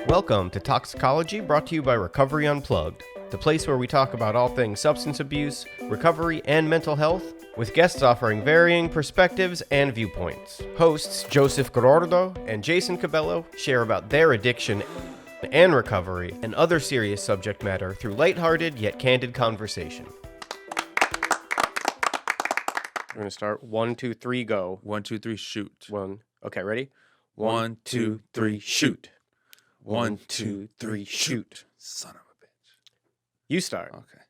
Welcome to Toxicology, brought to you by Recovery Unplugged, the place where we talk about all things substance abuse, recovery, and mental health, with guests offering varying perspectives and viewpoints. Hosts Joseph Gordo and Jason Cabello share about their addiction and recovery and other serious subject matter through lighthearted yet candid conversation. We're going to start 1, 2, 3, go. 1, 2, 3, shoot. Okay, ready? 1, 2, 3, shoot. 1, 2, 3, shoot. Son of a bitch. You start. Okay.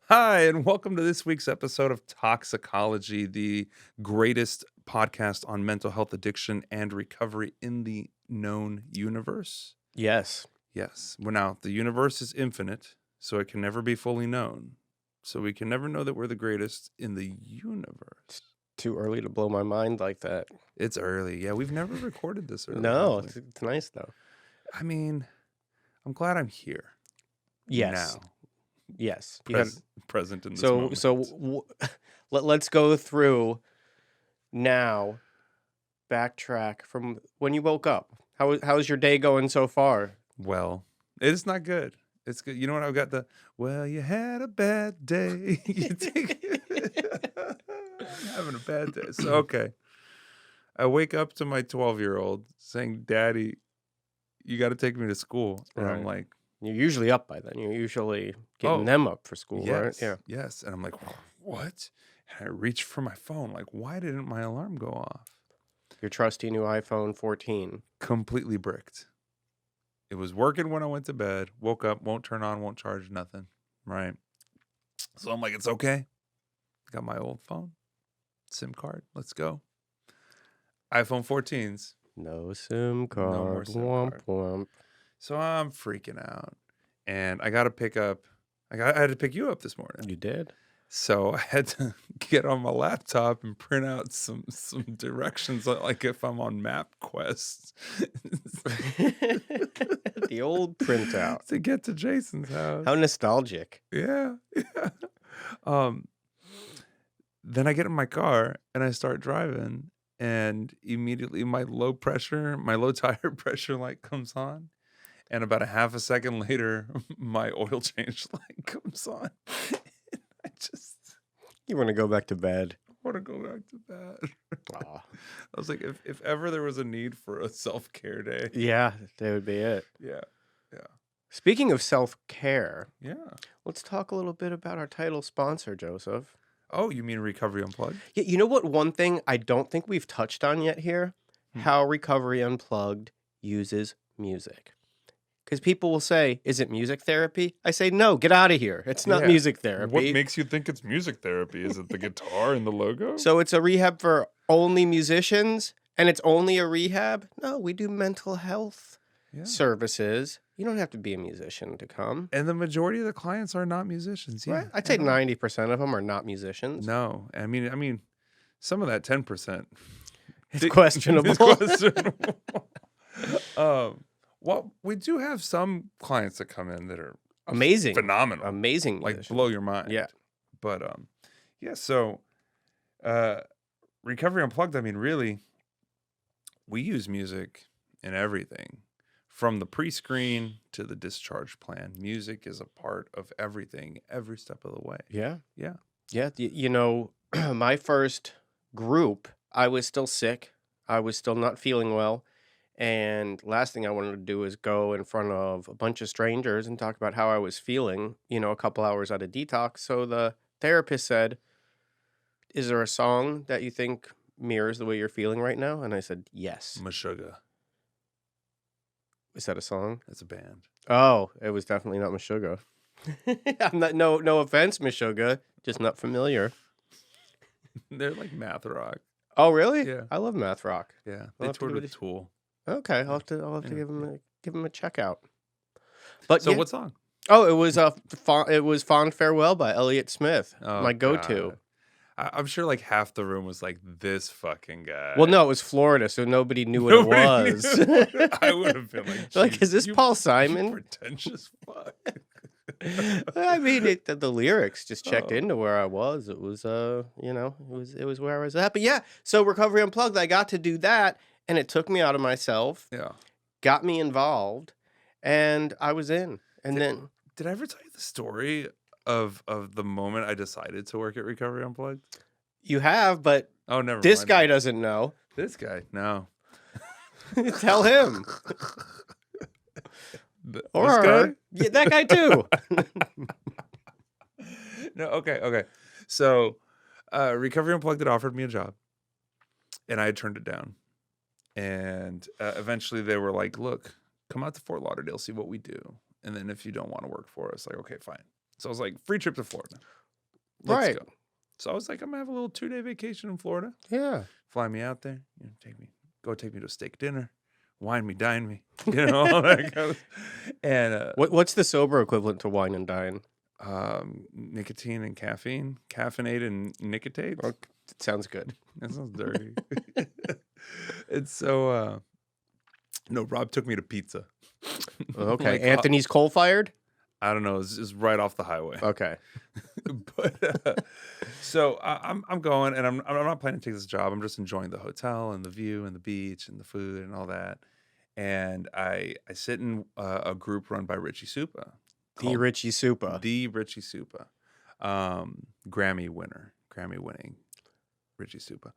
Hi, and welcome to this week's episode of Talksicology, the greatest podcast on mental health, addiction, and recovery in the known universe. Yes. Yes. Well, now, the universe is infinite, so it can never be fully known. So we can never know that we're the greatest in the universe. Too early to blow my mind like that. It's early. Yeah, we've never recorded this early. No, have we? it's nice though. I mean, I'm glad I'm here. Yes. Now. Yes. Present in this moment. Let's go through now. Backtrack from when you woke up. How's your day going so far? Well, it's not good. It's good. You know what? I've got well, you had a bad day. I'm having a bad day. So, okay. I wake up to my 12-year-old saying, Daddy, you got to take me to school. And I'm like, you're usually up by then. You're usually getting them up for school, yes, right? Yeah. Yes. And I'm like, what? And I reach for my phone. Like, why didn't my alarm go off? Your trusty new iPhone 14. Completely bricked. It was working when I went to bed. Woke up, won't turn on, won't charge, nothing. Right. So I'm like, it's okay. Got my old phone. SIM card. Let's go. iPhone 14s. No SIM card. No more SIM card. Womp. So I'm freaking out. And I got to pick up. I had to pick you up this morning. You did? So I had to get on my laptop and print out some directions, like if I'm on MapQuest. The old printout. To get to Jason's house. How nostalgic. Yeah. Then I get in my car and I start driving, and immediately my low tire pressure light comes on. And about a half a second later, my oil change light comes on. You want to go back to bed. I want to go back to bed. Aw. I was like, if ever there was a need for a self-care day. Yeah, that would be it. Yeah. Speaking of self-care, Yeah. let's talk a little bit about our title sponsor, Joseph. Oh, you mean Recovery Unplugged? Yeah, you know what? One thing I don't think we've touched on yet here, how Recovery Unplugged uses music. Because people will say, is it music therapy? I say, no, get out of here. It's not music therapy. What makes you think it's music therapy? Is it the guitar and the logo? So it's a rehab for only musicians, and it's only a rehab? No, we do mental health services. You don't have to be a musician to come. And the majority of the clients are not musicians. Yeah, Right? I'd say 90% of them are not musicians. No, I mean, some of that 10%. It's questionable. It's questionable. Well, we do have some clients that come in that are Amazing. phenomenal. Amazing. Like musicians. blow your mind. Yeah. But so Recovery Unplugged, I mean, really, we use music in everything. From the pre-screen to the discharge plan. Music is a part of everything, every step of the way. Yeah. Yeah. Yeah. You know, my first group, I was still sick. I was still not feeling well. And last thing I wanted to do is go in front of a bunch of strangers and talk about how I was feeling, a couple hours out of detox. So the therapist said, is there a song that you think mirrors the way you're feeling right now? And I said, yes. Meshuggah. Is that a song? That's a band. Oh, it was definitely not Meshuggah. I'm not, no offense, Meshuggah, just not familiar. They're like math rock. Oh, really? Yeah. I love math rock. Yeah. I'll They have to toured give with it Tool. Okay, I'll have to Yeah. give him a check out. But So yeah. what song? Oh, it was Fond Farewell by Elliott Smith. Oh, my go-to. God. I'm sure like half the room was like, this fucking guy. Well, no, it was Florida, so nobody knew what Nobody it was. knew. I would have been like, Like, is this you- Paul you Simon? pretentious fuck. I mean, the lyrics just checked Oh. into where I was. It was, it was where I was at. But yeah, so Recovery Unplugged, I got to do that, and it took me out of myself. Yeah. got me involved, and I was in. And Did, then did I ever tell you the story of the moment I decided to work at Recovery Unplugged? you have, but Oh, never this mind. guy doesn't know. This guy, no. Tell him. Or This her. guy? Yeah, that guy too. No, okay. So, Recovery Unplugged had offered me a job, and I had turned it down. And eventually they were like, look, come out to Fort Lauderdale, see what we do. And then if you don't want to work for us, like, okay, fine. So I was like, free trip to Florida. Let's Right. go. So I was like, I'm going to have a little 2-day vacation in Florida. Yeah. Fly me out there, take me to a steak dinner, wine me, dine me, all that kind of. And What's the sober equivalent to wine and dine? nicotine and caffeine, caffeinated and nicotine. Oh, it sounds good. That sounds dirty. And so, no, Rob took me to pizza. Okay. Like, Anthony's coal-fired? I don't know. It's right off the highway. Okay. But so I'm going, and I'm not planning to take this job. I'm just enjoying the hotel and the view and the beach and the food and all that. And I sit in a group run by Richie Supa. The Richie Supa. The Richie Supa. Grammy winning Richie Supa.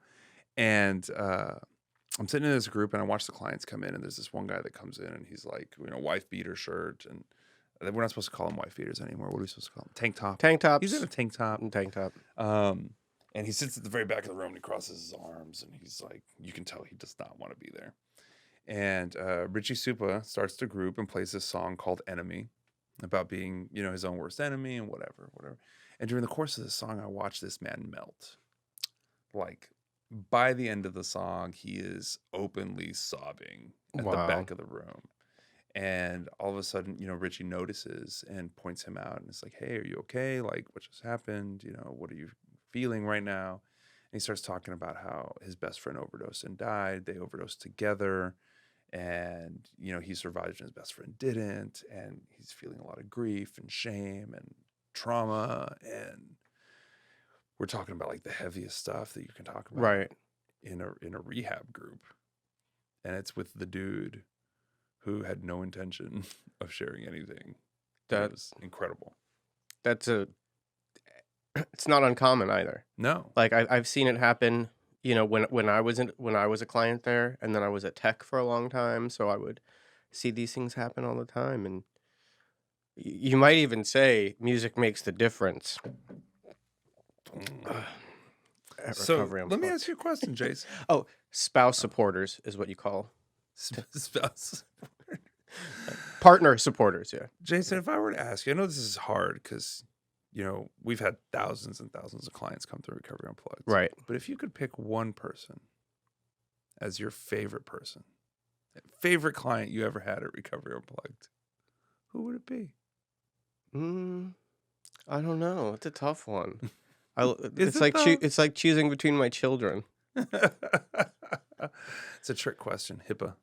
And I'm sitting in this group, and I watch the clients come in, and there's this one guy that comes in, and he's like, wife beater shirt, and we're not supposed to call them wife beaters anymore. What are we supposed to call them? Tank top. Tank tops. He's in a tank top. Tank top. And he sits at the very back of the room, and he crosses his arms, and he's like, you can tell he does not want to be there. And Richie Supa starts the group and plays this song called Enemy, about being, his own worst enemy and whatever. And during the course of this song, I watched this man melt. Like, by the end of the song, he is openly sobbing at the back of the room. And all of a sudden, Richie notices and points him out, and it's like, hey, are you okay? Like, what just happened? What are you feeling right now? And he starts talking about how his best friend overdosed and died. They overdosed together. And, he survived and his best friend didn't. And he's feeling a lot of grief and shame and trauma. And we're talking about like the heaviest stuff that you can talk about Right. in a rehab group. And it's with the dude who had no intention of sharing anything. That was incredible. It's not uncommon either. No. Like I've seen it happen, when I was a client there, and then I was at tech for a long time, so I would see these things happen all the time, and you might even say music makes the difference. So let me ask you a question, Jason. Oh, spouse supporters is what you call Spouse. partner supporters. Yeah, Jason, if I were to ask you, I know this is hard because we've had thousands and thousands of clients come through Recovery Unplugged. right. But if you could pick one person as your favorite client you ever had at Recovery Unplugged, who would it be? I don't know. It's a tough one. It's like choosing between my children. It's a trick question. HIPAA.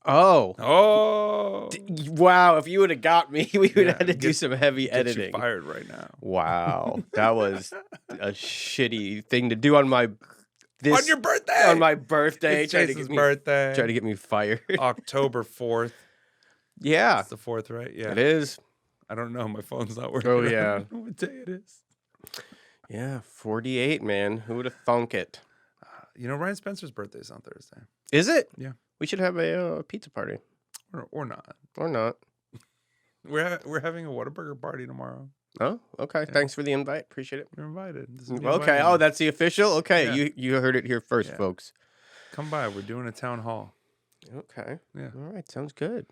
Oh. Wow, if you would have got me, we would have had to do some heavy Get editing. you fired right now. Wow. That was a shitty thing to do on On your birthday. On my birthday. It's Jason's birthday. Try to get me fired. October 4th. Yeah. It's the 4th, right? Yeah. It is. I don't know. My phone's not working. Oh, I yeah. don't know what day it is. Yeah, 48, man. Who would have thunk it? Ryan Spencer's birthday is on Thursday. Is it? Yeah. We should have a pizza party. Or not. Or not. We're having a Whataburger party tomorrow. Oh, okay. Yeah. Thanks for the invite. Appreciate it. You're invited. Okay. Oh, that's the official? Okay. Yeah. You heard it here first, folks. Come by. We're doing a town hall. Okay. Yeah. All right. Sounds good.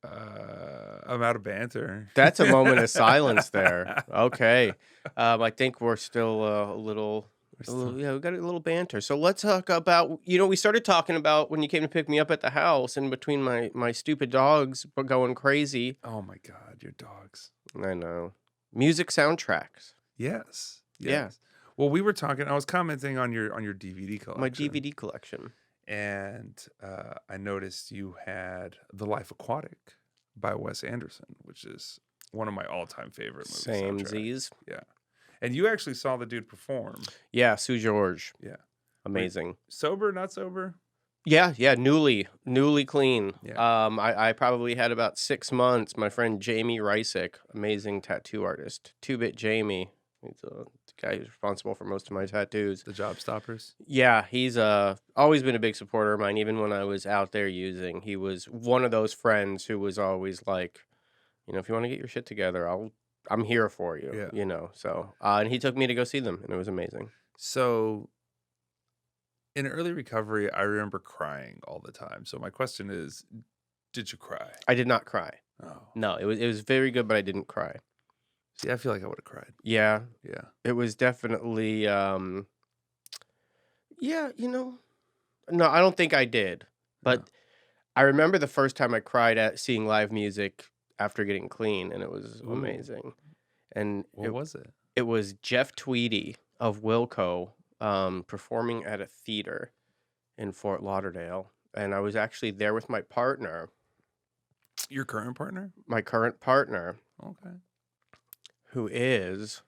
I'm out of banter. That's a moment of silence there. Okay. I think we're still a little... we got a little banter. So let's talk about, we started talking about when you came to pick me up at the house, and between my stupid dogs going crazy. Oh my God, your dogs. I know. Music soundtracks. Yes. Yeah. Well, we were talking, I was commenting on your DVD collection. My DVD collection. And I noticed you had The Life Aquatic by Wes Anderson, which is one of my all-time favorite movies. Samesies. Yeah. And you actually saw the dude perform. Yeah, Sue George. Yeah. Amazing. Wait, sober, not sober? Yeah, newly clean. Yeah. I probably had about 6 months. My friend Jamie Rysick, amazing tattoo artist, 2-Bit Jamie. He's the guy who's responsible for most of my tattoos. The job stoppers. Yeah, he's always been a big supporter of mine. Even when I was out there using, he was one of those friends who was always like, if you want to get your shit together, I'm here for you. Yeah. So and he took me to go see them, and it was amazing. So in early recovery, I remember crying all the time. So my question is, did you cry? I did not cry. Oh, No, it was very good, but I didn't cry. see, I feel like I would have cried. Yeah, Yeah. it was definitely yeah, no, I don't think I did. But I remember the first time I cried at seeing live music after getting clean, and it was Ooh. amazing. And What was it? it was Jeff Tweedy of Wilco performing at a theater in Fort Lauderdale, and I was actually there with my partner, Your current partner? my current partner, Okay. who is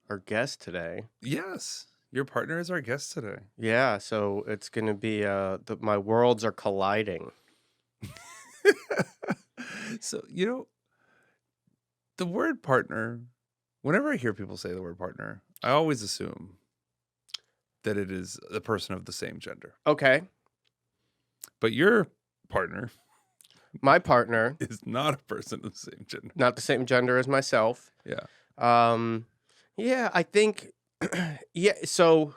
our guest today. Yes. Your partner is our guest today. Yeah, so it's gonna be my worlds are colliding. So, the word partner, whenever I hear people say the word partner, I always assume that it is a person of the same gender. Okay, But your partner my partner, is not a person of the same gender. not the same gender as myself. Yeah. Yeah, I think, yeah. So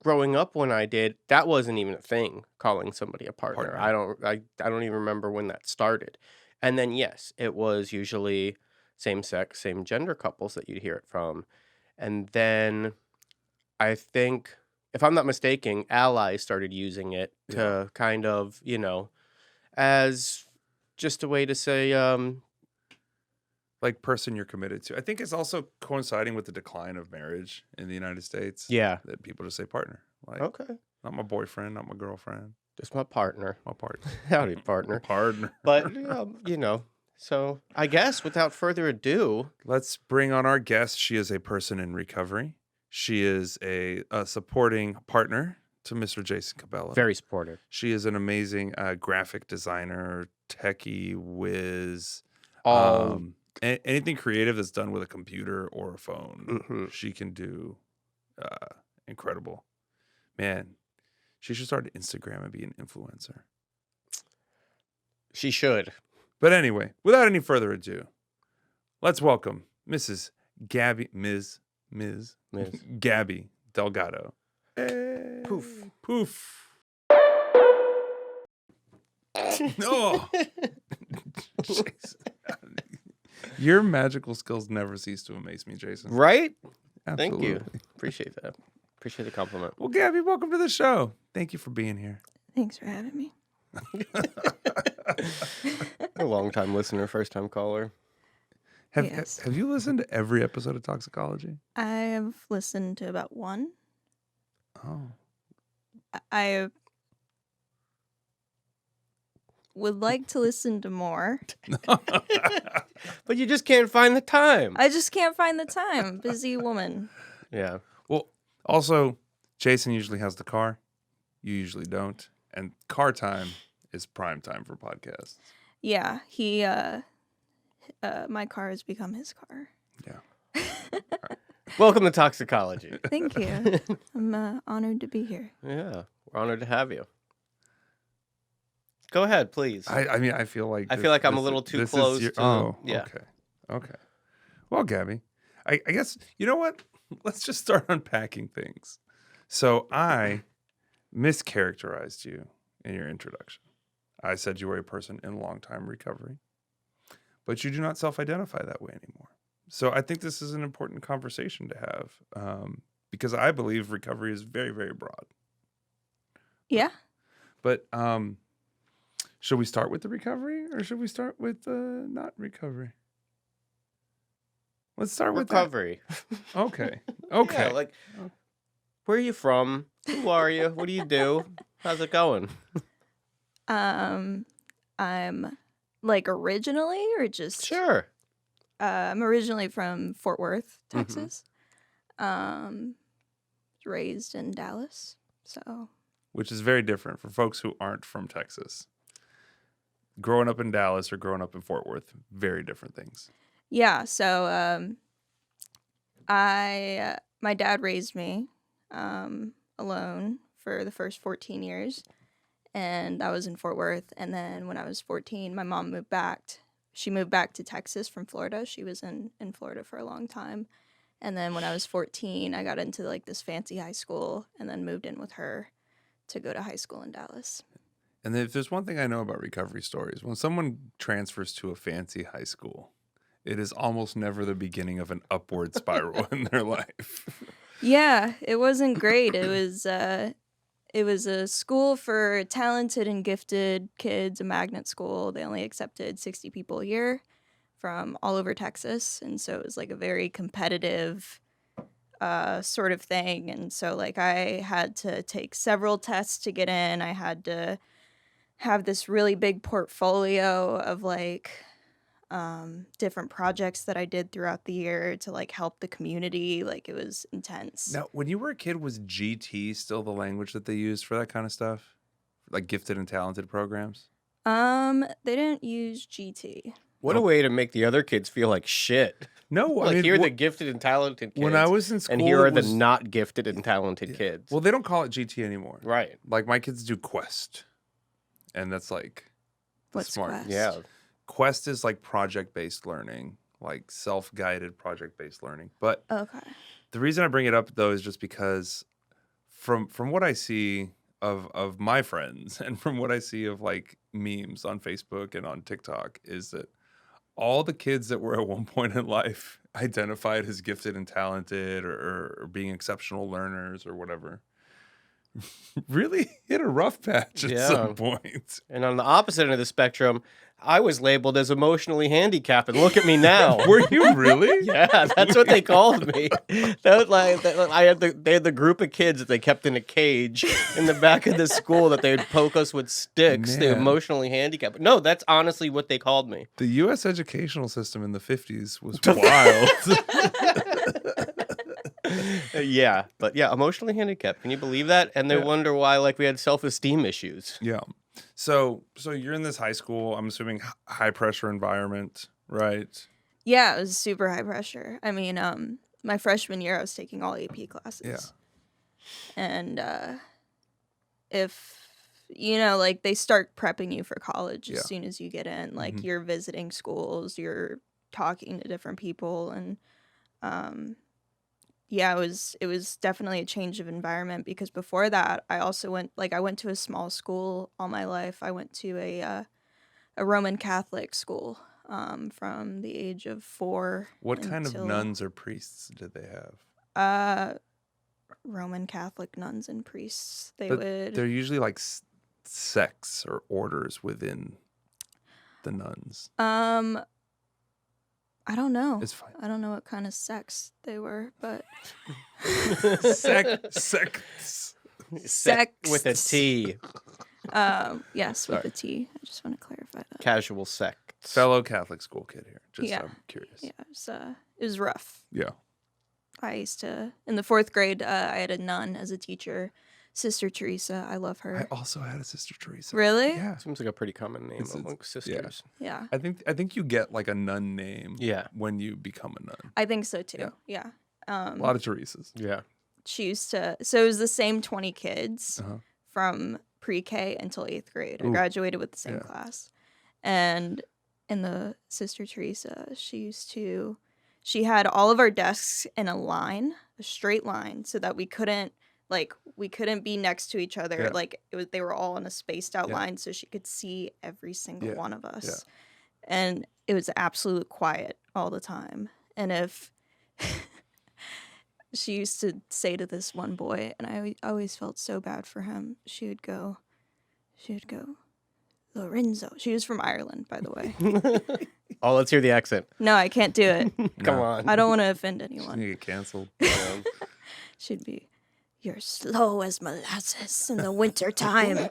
growing up when I did, that wasn't even a thing. Calling somebody a partner. Partner. I don't even remember when that started. And then yes, it was usually same sex, same gender couples that you'd hear it from. And then I think, if I'm not mistaken, allies started using it to kind of, as just a way to say, Like person you're committed to. I think it's also coinciding with the decline of marriage in the United States. yeah, That people just say partner. Like, okay, not my boyfriend, not my girlfriend, just my partner. my partner. Howdy, partner. Partner. But, so I guess without further ado, Let's bring on our guest. She is a person in recovery. She is a supporting partner to Mr. Jason Cabela. very supportive. She is an amazing graphic designer, techie whiz. All Anything creative that's done with a computer or a phone, mhm. she can do. Incredible. Man, she should start an Instagram and be an influencer. She should. But anyway, without any further ado, let's welcome Ms. Gabi Delgado. Poof. Poof. Oh, Jason. Your magical skills never cease to amaze me, Jason. Right? Absolutely. Thank you. Appreciate that. Appreciate the compliment. Well, Gabi, welcome to the show. Thank you for being here. Thanks for having me. A long-time listener, first-time caller. Yes. Have you listened to every episode of Toxicology? I have listened to about one. Oh. I would like to listen to more. But you just can't find the time. I just can't find the time. Busy woman. Yeah. Well, also, Jason usually has the car. You usually don't. And car time is prime time for podcasts. Yeah, he my car has become his car. Yeah. Welcome to Toxicology. Thank you. I'm honored to be here. Yeah. We're honored to have you. Go ahead, please. I mean, I feel like I'm a little too close to- Oh, yeah. Okay. Well, Gabi, I guess, you know what? Let's just start unpacking things. So I mischaracterized you in your introduction. I said you were a person in long-time recovery, but you do not self-identify that way anymore. So I think this is an important conversation to have because I believe recovery is very, very broad. Yeah. But should we start with the recovery or should we start with not recovery? Let's start with Recovery. that. Okay. Okay. Yeah, like, where are you from? Who are you? What do you do? How's it going? I'm like originally or just Sure. I'm originally from Fort Worth, Mhm. Texas. Raised in Dallas. So which is very different for folks who aren't from Texas. Growing up in Dallas or growing up in Fort Worth, very different things. Yeah, so my dad raised me alone for the first 14 years, and I was in Fort Worth. And then when I was 14, my mom moved back. She moved back to Texas from Florida. She was in Florida for a long time. And then when I was 14, I got into like this fancy high school and then moved in with her to go to high school in Dallas. And if there's one thing I know about recovery stories, when someone transfers to a fancy high school, it is almost never the beginning of an upward spiral in their life. Yeah, it wasn't great. It was a school for talented and gifted kids, a magnet school. They only accepted 60 people a year from all over Texas, and so it was like a very competitive sort of thing. And so like I had to take several tests to get in. I had to have this really big portfolio of like different projects that I did throughout the year to like help the community. Like it was intense. Now, when you were a kid, was GT still the language that they used for that kind of stuff? Like gifted and talented programs? They didn't use GT. What a way to make the other kids feel like shit. No, Like, I mean, here are the gifted and talented kids. when I was in school, and here are it was- the not gifted and talented kids. Well, they don't call it GT anymore. Right. Like my kids do Quest, and that's like What's smart. Quest? Yeah. Quest is like project-based learning, like self-guided project-based learning. But Okay. the reason I bring it up though is just because from what I see of my friends and from what I see of like memes on Facebook and on TikTok is that all the kids that were at one point in life identified as gifted and talented or being exceptional learners or whatever really hit a rough patch at some point. And on the opposite end of the spectrum, I was labeled as emotionally handicapped, and look at me now. Were you really? Yeah, that's what they called me. That was like they had the group of kids that they kept in a cage in the back of the school that they would poke us with sticks. The Man. emotionally handicapped. No, that's honestly what they called me. The U.S. educational system in the 50s was wild. Yeah, but yeah, emotionally handicapped. Can you believe that? And they Yeah. wonder why, like, we had self-esteem issues. Yeah. So you're in this high school, I'm assuming high pressure environment, right? Yeah, it was super high pressure. I mean, my freshman year, I was taking all AP classes. Yeah. And if, like they start prepping you for college Yeah. as soon as you get in. Like Mhm. you're visiting schools, you're talking to different people. And yeah, it was definitely a change of environment because before that, I also I went to a small school all my life. I went to a Roman Catholic school from the age of 4. What kind of until, nuns or priests did they have? Roman Catholic nuns and priests. They But would. they're usually like sects or orders within the nuns. I don't know. It's fine. I don't know what kind of sex they were, but Sects. Sec with a T. yes, with Sorry. a T. I just want to clarify that. Casual sects. Fellow Catholic school kid here. Just Yeah. I'm curious. Yeah, it was rough. Yeah. I used to in the 4th grade. I had a nun as a teacher, Sister Teresa. I love her. I also had a sister Teresa. Really? Yeah. Seems like a pretty common name It's- among sisters. Yeah, I think you get like a nun name Yeah. when you become a nun. I think so too. Yeah. A lot of Teresas. Yeah. She used to. So it was the same 20 kids Uh-huh. from pre-K until 8th grade. I Ooh. graduated with the same Yeah. class. And in the Sister Teresa, she had all of our desks in a straight line, so that we couldn't be next to each other. Yeah. Like they were all in a spaced out Yeah. line, so she could see every single Yeah. one of us. Yeah. And it was absolute quiet all the time. And if she used to say to this one boy, and I always felt so bad for him, she would go, Lorenzo. She was from Ireland, by the way. Oh, let's hear the accent. No, I can't do it. Come No. on. I don't want to offend She's anyone. gonna get canceled. She'd be, you're slow as molasses in the winter time.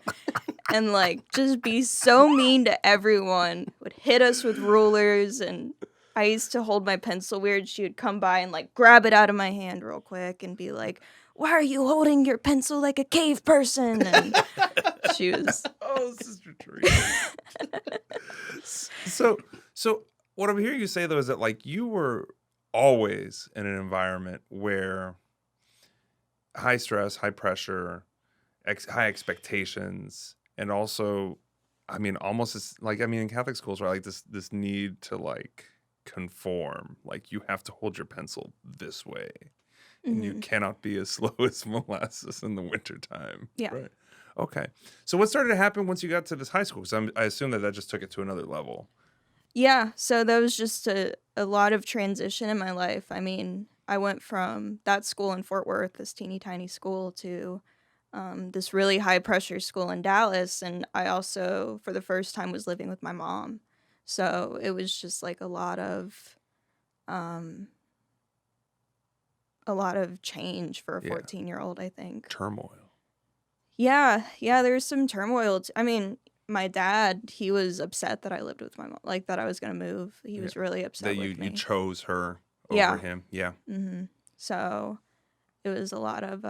And like just be so mean to everyone, would hit us with rulers. And I used to hold my pencil weird. She would come by and like grab it out of my hand real quick and be like, "Why are you holding your pencil like a cave person?" And she was Oh, Sister Teresa. So what I'm hearing you say though is that like you were always in an environment where high stress, high pressure, high expectations, and also, I mean, almost as, like, I mean, in Catholic schools, right? Like this need to like conform. Like you have to hold your pencil this way, and you Mhm. cannot be as slow as molasses in the wintertime. Yeah. Right. Okay. So what started to happen once you got to this high school? Because I assume that just took it to another level. Yeah, so that was just a lot of transition in my life. I mean, I went from that school in Fort Worth, this teeny tiny school, to this really high pressure school in Dallas. And I also, for the first time, was living with my mom. So it was just like um, a lot of change for a Yeah. 14-year-old, I think. Turmoil. Yeah, there was some turmoil. I mean, my dad, he was upset that I lived with my mom, like that I was gonna move. He Yeah. was really That upset you with me. chose her over Yeah. him. Yeah. So it was a lot of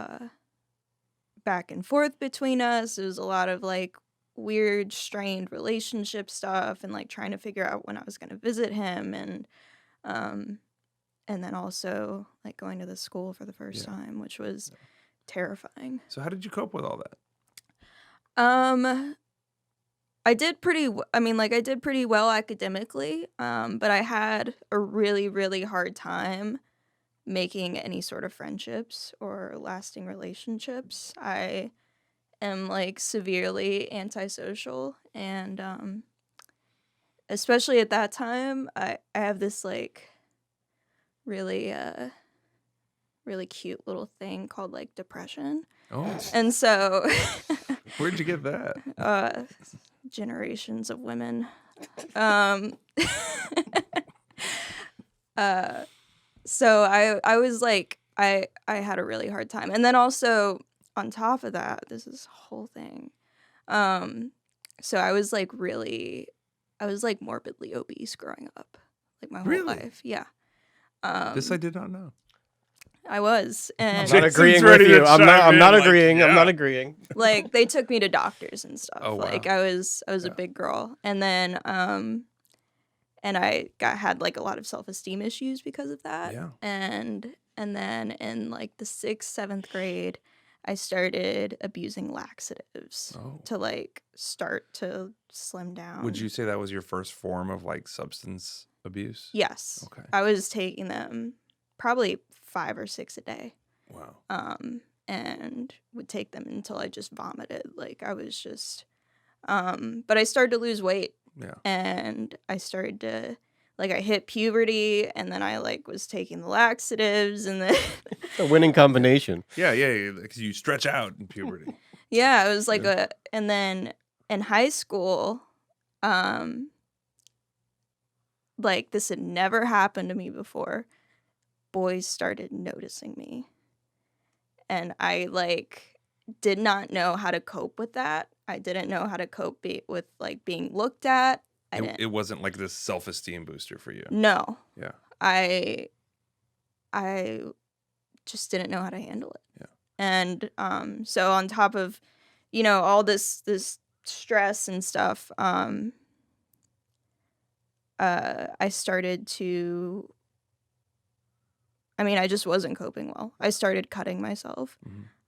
back and forth between us. It was a lot of like weird, strained relationship stuff, and like trying to figure out when I was gonna visit him, um, and then also like going to the school for the first Yeah. time, which was terrifying. So how did you cope with all that? I did I mean, like, I did pretty well academically, but I had a really, really hard time making any sort of friendships or lasting relationships. I am, like, severely antisocial, and, especially at that time, I have this, like, really, really cute little thing called, like, depression, Oh, and so where'd you get that? generations of women. Um, uh, so I was like, I had a really hard time. And then also on top of that, this is a whole thing. So I was like morbidly obese growing up, like my whole Really? life. Yeah. This I did not know. I was, I'm and not Jason's agreeing with ready to you. I'm not. chime I'm not in, like, agreeing. I'm yeah. not agreeing. like they took me to doctors and stuff. Oh, wow. Like I was a Yeah. big girl, and then and I had like a lot of self-esteem issues because of that. Yeah. And then in like the 6th, 7th grade, I started abusing laxatives Oh. to like start to slim down. Would you say that was your first form of like substance abuse? Yes. Okay. I was taking them probably 5 or 6 a day. Wow. And would take them until I just vomited. Like I was just but I started to lose weight. Yeah. And I started to like I hit puberty, and then I like was taking the laxatives, and then It's a winning combination. Yeah. Because you stretch out in puberty. yeah, it was like Yeah. and then in high school, like this had never happened to me before. Boys started noticing me, and I like did not know how to cope with that. I didn't know how to cope with like being looked at. It wasn't like this self-esteem booster for you. No. Yeah. I just didn't know how to handle it. Yeah. And so on top of, all this stress and stuff, I started to I just wasn't coping well. I started cutting myself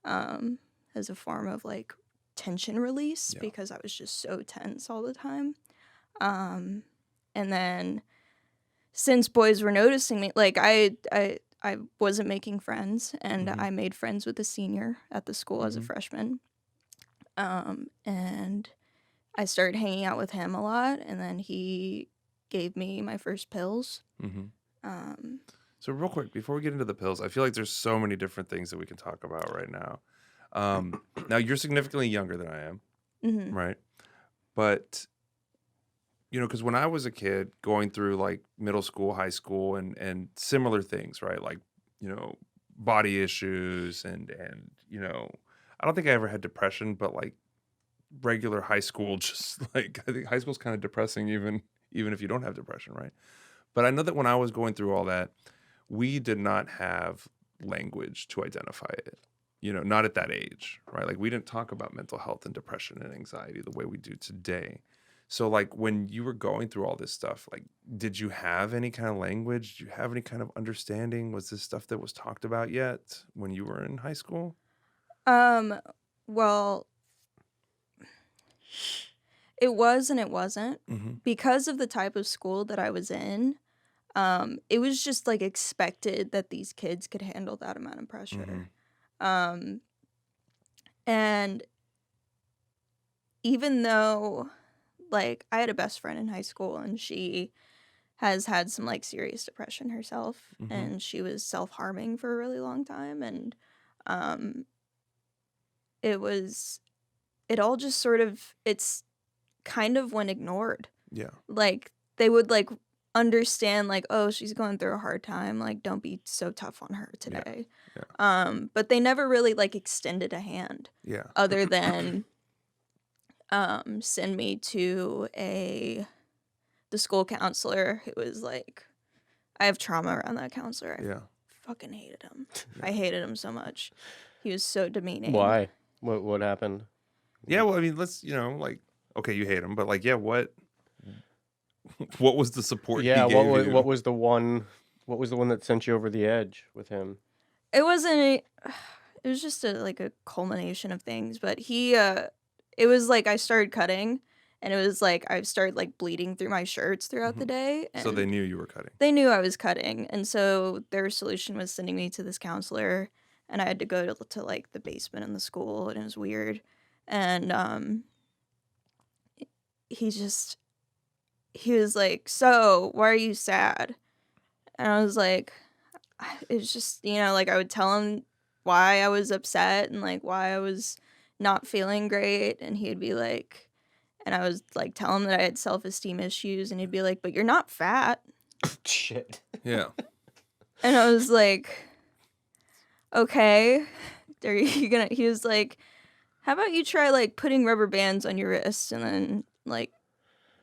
as a form of like tension release because I was just so tense all the time. And then since boys were noticing me, like I wasn't making friends, and I made friends with a senior at the school as a freshman. And I started hanging out with him a lot, and then he gave me my first pills. So real quick, before we get into the pills, I feel like there's so many different things that we can talk about right now. Now you're significantly younger than I am, right? But because when I was a kid going through like middle school, high school, and similar things, right? Like, body issues and I don't think I ever had depression, but like regular high school, just like I think high school's kind of depressing even if you don't have depression, right? But I know that when I was going through all that, we did not have language to identify it. Not at that age, right? Like we didn't talk about mental health and depression and anxiety the way we do today. So like when you were going through all this stuff, like did you have any kind of language? Did you have any kind of understanding? Was this stuff that was talked about yet when you were in high school? Well, it was and it wasn't. Mm-hmm. Because of the type of school that I was in, it was just like expected that these kids could handle that amount of pressure. And even though like I had a best friend in high school and she has had some like serious depression herself, and she was self-harming for a really long time, and it all just sort of, it's kind of went ignored. Yeah. Like they would like understand like, oh, she's going through a hard time, like don't be so tough on her today. But they never really like extended a hand Yeah. other than send me to the school counselor who was like, I have trauma around that counselor. I fucking hated him. I hated him so much. He was so demeaning. Why? What happened? Yeah, well, I mean, let's, like, okay, you hate him, but like, yeah, what was the support he gave you? What was the one that sent you over the edge with him? It wasn't it was just a culmination of things, but it was like I started cutting, and it was like I started like bleeding through my shirts throughout the day. And So they knew you were cutting. they knew I was cutting, and so their solution was sending me to this counselor, and I had to go to like the basement in the school, and it was weird. And he was like, so why are you sad? And I was like, it's just, like I would tell him why I was upset and like why I was not feeling great, and he'd be like, and I was like tell him that I had self-esteem issues, and he'd be like, but you're not fat. Shit. Yeah. And I was like, okay, he was like, how about you try like putting rubber bands on your wrists, and then like,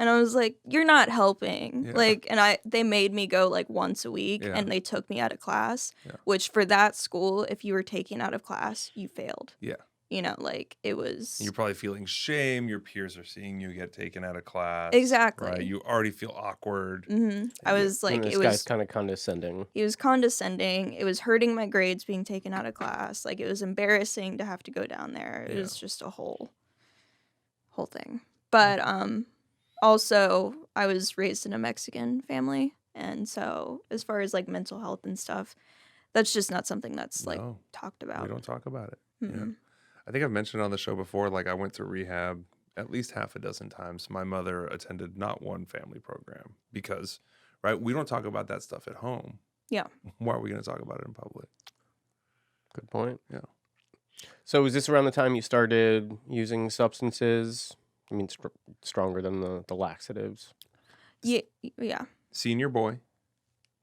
and I was like, you're not helping. Yeah. Like, and they made me go like once a week, Yeah. and they took me out of class, Yeah. which for that school, if you were taken out of class, you failed. Yeah. Like it was. You're probably feeling shame. Your peers are seeing you get taken out of class. Exactly. Right. You already feel awkward. I was like, And this guy's kind of condescending. He was condescending. It was hurting my grades being taken out of class. Like it was embarrassing to have to go down there. It was just a whole thing. But also I was raised in a Mexican family, and so as far as like mental health and stuff, that's just not something that's like talked about. We don't talk about it. Mm-mm. Yeah. I think I've mentioned on the show before, like I went to rehab at least half a dozen times. My mother attended not one family program because, right, we don't talk about that stuff at home. Yeah. Why are we going to talk about it in public? Good point. Yeah. So was this around the time you started using substances? I mean, stronger than the laxatives. Yeah. Senior boy,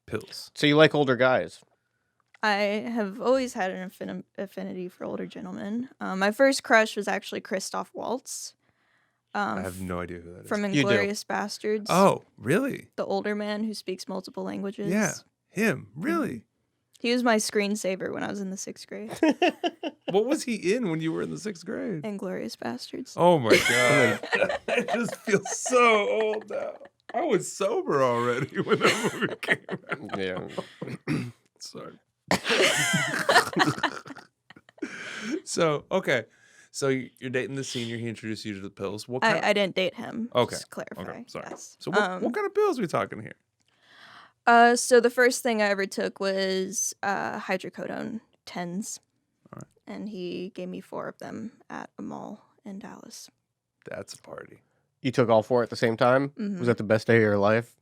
pills. So you like older guys? I have always had an affinity for older gentlemen. My first crush was actually Christoph Waltz. I have no idea who that is. From Inglourious Bastards. Oh, really? The older man who speaks multiple languages. Yeah, him. Really? He was my screensaver when I was in the 6th grade. What was he in when you were in the 6th grade? Inglourious Bastards. Oh my god! I just feel so old now. I was sober already when that movie came out. Yeah. Sorry. So okay, so you're dating the senior. He introduced you to the pills. What kind I didn't date him. Okay. Just to clarify. Okay, sorry. Yes. So what kind of pills are we talking here? So the first thing I ever took was hydrocodone 10s. All right. And he gave me 4 of them at a mall in Dallas. That's a party. You took all 4 at the same time? Mhm. Was that the best day of your life?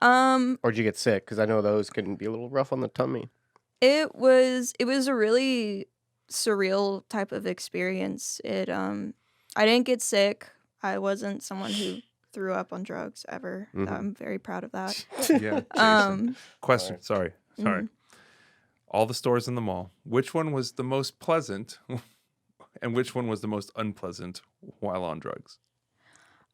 Or did you get sick? Because I know those can be a little rough on the tummy. It was a really surreal type of experience. I didn't get sick. I wasn't someone who threw up on drugs ever. Mhm. I'm very proud of that. Yeah. Jason. Question. Sorry. mhm. All the stores in the mall. Which one was the most pleasant, and which one was the most unpleasant while on drugs?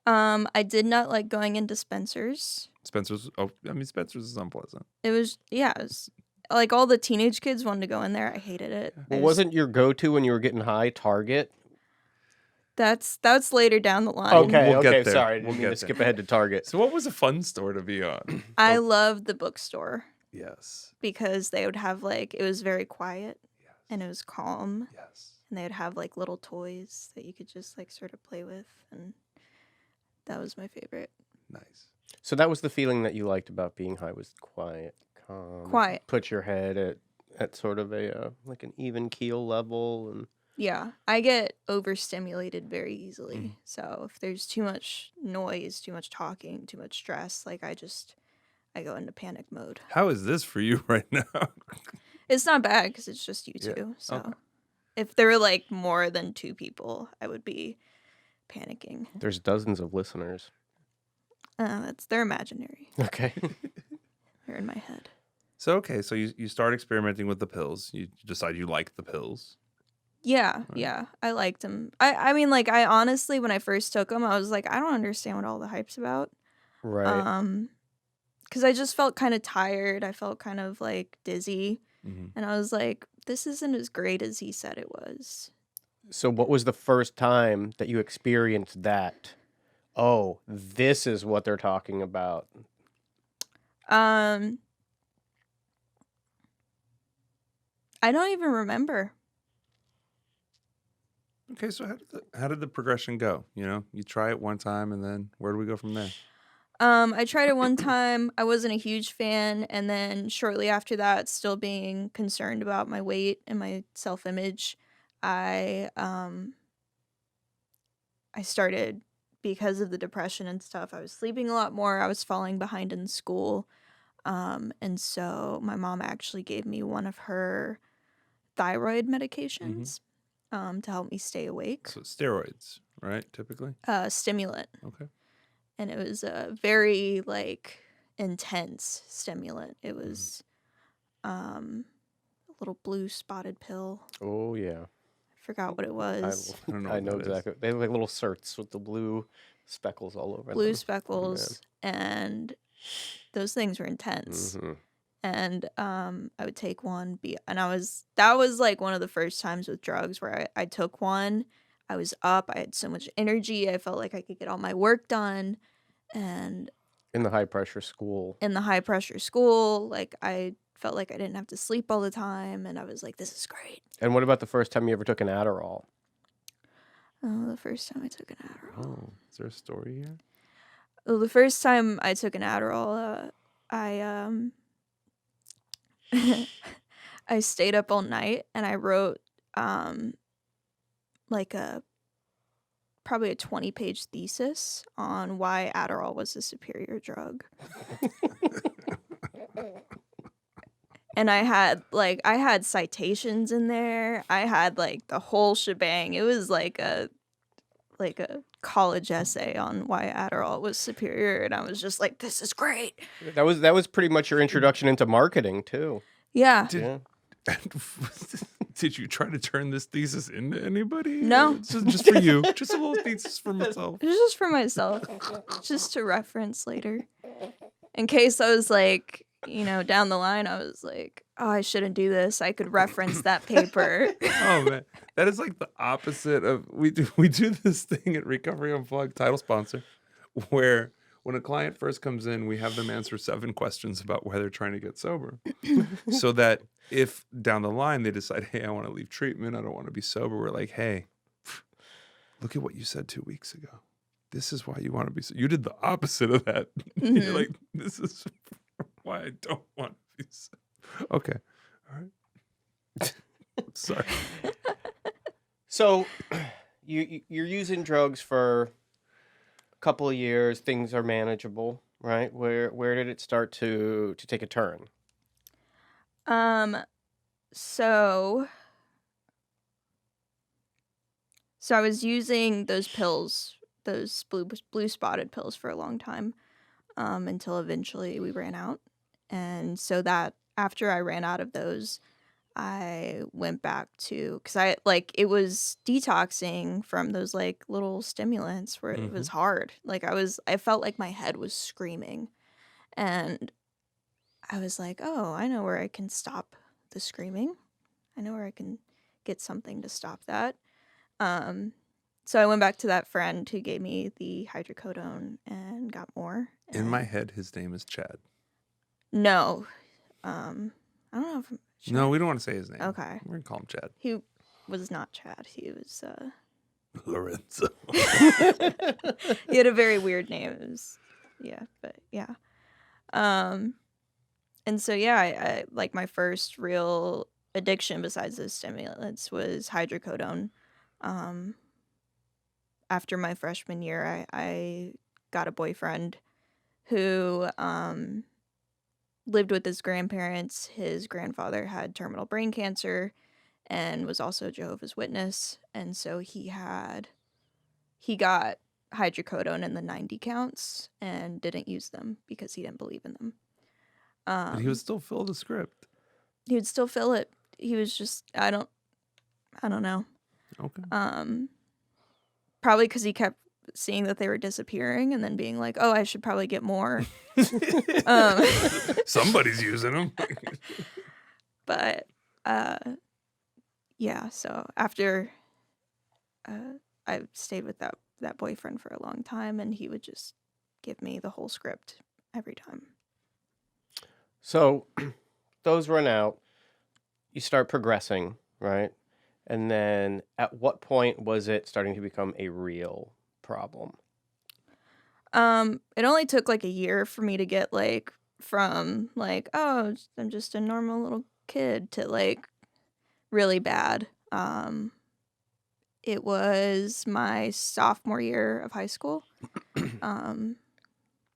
I did not like going in dispensers. Spencer's. Oh, I mean, Spencer's is unpleasant. It was, yeah, it was, like, all the teenage kids wanted to go in there. I hated it. Well, wasn't your go-to when you were getting high Target? That's later down the line. Okay, We'll get okay, there. sorry. I We'll didn't mean to get there. skip ahead to Target. So, what was a fun store to be on? I loved the bookstore Yes. because they would have, like, it was very quiet Yes. and it was calm. Yes. And they would have, like, little toys that you could just, like, sort of play with. And that was my favorite. Nice. So that was the feeling that you liked about being high, was quiet, calm. Quiet. Put your head at sort of a like an even keel level, and Yeah, I get overstimulated very easily. So if there's too much noise, too much talking, too much stress, like I go into panic mode. How is this for you right now? It's not bad because it's just you Yeah, two. So okay. if there were like more than 2 people, I would be panicking. there's dozens of listeners. They're imaginary. Okay. They're in my head. So, okay, so you start experimenting with the pills. You decide you like the pills. Yeah, yeah, I liked them. I mean, like, I honestly, when I first took them, I was like, I don't understand what all the hype's about. Right. Because I just felt kind of tired. I felt kind of like dizzy. Mhm. And I was like, this isn't as great as he said it was. So what was the first time that you experienced that? Oh, this is what they're talking about. I don't even remember. Okay, so how did the progression go? You know, you try it one time, and then where do we go from there? I tried it one time. I wasn't a huge fan. And then shortly after that, still being concerned about my weight and my self-image, I started, because of the depression and stuff, I was sleeping a lot more. I was falling behind in school. And so my mom actually gave me one of her thyroid medications to help me stay awake. So steroids, right? Typically. Stimulant. Okay. And it was a very, like, intense stimulant. It was a little blue spotted pill. Oh yeah. I forgot what it was. I don't know. I what know that is. exactly. They have like little certs with the blue speckles all over Blue them. speckles. And those things were intense. Mm-hmm. And I would take one, that was like one of the first times with drugs where I took one. I was up, I had so much energy, I felt like I could get all my work done. And In the high pressure school. in the high pressure school, like, I felt like I didn't have to sleep all the time, and I was like, this is great. And what about the first time you ever took an Adderall? Oh, the first time I took an Adderall. Oh, is there a story here? Well, the first time I took an Adderall, I I stayed up all night and I wrote like probably a 20-page thesis on why Adderall was a superior drug. And I had citations in there. I had like the whole shebang. It was like a college essay on why Adderall was superior, and I was just like, this is great. That was pretty much your introduction into marketing too. Yeah. Yeah. Did you try to turn this thesis into anybody? No. It's just for you. Just a little thesis for myself. It was just for myself, just to reference later. In case I was like, down the line, I was like, oh, I shouldn't do this. I could reference that paper. Oh man, that is like the opposite of we do this thing at Recovery Unplugged, title sponsor, where when a client first comes in, we have them answer 7 questions about why they're trying to get sober, so that if down the line they decide, hey, I want to leave treatment, I don't want to be sober, we're like, hey, look at what you said 2 weeks ago. This is why you want to be sober. You did the opposite of that. You're like, this is why I don't want to be sober. Okay, all right. Sorry. So you're using drugs for a couple of years. Things are manageable, right? Where did it start to take a turn? So I was using those pills, those blue spotted pills, for a long time, until eventually we ran out. And so that after I ran out of those, I went back to, because it was detoxing from those like little stimulants where it was hard. Like I felt like my head was screaming. And I was like, oh, I know where I can stop the screaming. I know where I can get something to stop that. So I went back to that friend who gave me the hydrocodone and got more. In my and- head, his name is Chad. No. I don't know if No, we don't want to say his name. Okay. We're going to call him Chad. He was not Chad. He was Lorenzo. he had a very weird name. It was, yeah, but yeah. And so yeah, I like my first real addiction besides the stimulants was hydrocodone. After my freshman year, I got a boyfriend who lived with his grandparents. His grandfather had terminal brain cancer and was also a Jehovah's Witness, and so he got hydrocodone in the 90 counts and didn't use them because he didn't believe in them. But he would still fill the script. He would still fill it. He was just I don't know. Okay. Probably because he kept seeing that they were disappearing and then being like, oh, I should probably get more. Somebody's using them. But yeah, so after I stayed with that boyfriend for a long time, and he would just give me the whole script every time. So those run out. You start progressing, right? And then at what point was it starting to become a real problem? It only took like a year for me to get like from like, oh, I'm just a normal little kid to like really bad. It was my sophomore year of high school,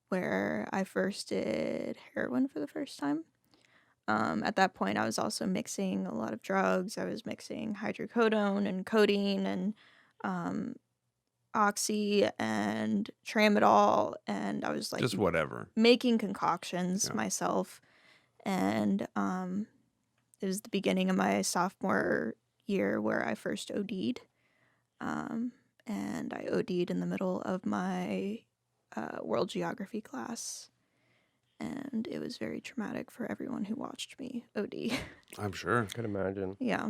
where I first did heroin for the first time. At that point, I was also mixing a lot of drugs. I was mixing hydrocodone and codeine and oxy and tramadol, and I was like Just whatever. making concoctions Yeah. myself. And it was the beginning of my sophomore year where I first OD'd. And I OD'd in the middle of my world geography class. And it was very traumatic for everyone who watched me OD. I'm sure. I could imagine. Yeah.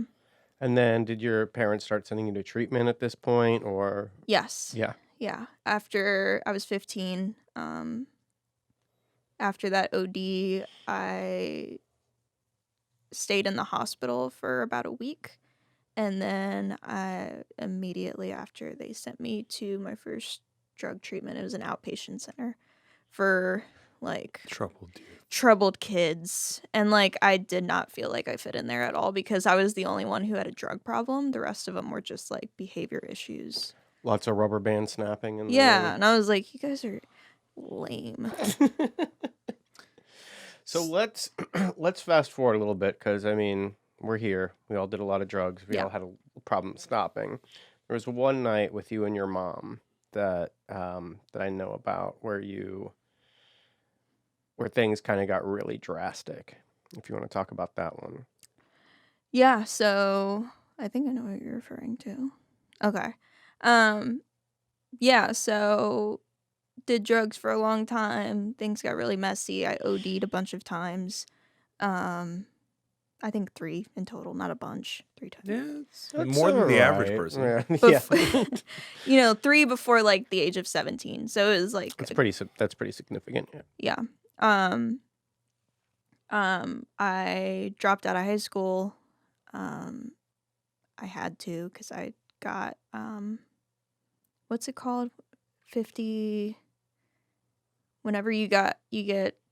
And then did your parents start sending you to treatment at this point, or? Yes. Yeah. Yeah. After I was 15, after that OD, I stayed in the hospital for about a week. And then immediately after, they sent me to my first drug treatment. It was an outpatient center for like troubled kids. And like I did not feel like I fit in there at all because I was the only one who had a drug problem. The rest of them were just like behavior issues. Lots of rubber band snapping. And Yeah, and I was like, you guys are lame. So let's fast forward a little bit because I mean we're here. We all did a lot of drugs. We Yeah. all had a problem stopping. There was one night with you and your mom that I know about where things kind of got really drastic. If you want to talk about that one. Yeah, so I think I know what you're referring to. Okay. Yeah, so did drugs for a long time. Things got really messy. I OD'd a bunch of times. I think 3 in total, not a bunch. 3 times. Yeah, it's That's more than the average alright. person. Yeah. 3 before like the age of 17. So it was like That's pretty significant. Yeah. yeah. I dropped out of high school. I had to because I got what's it called? 50. Whenever you get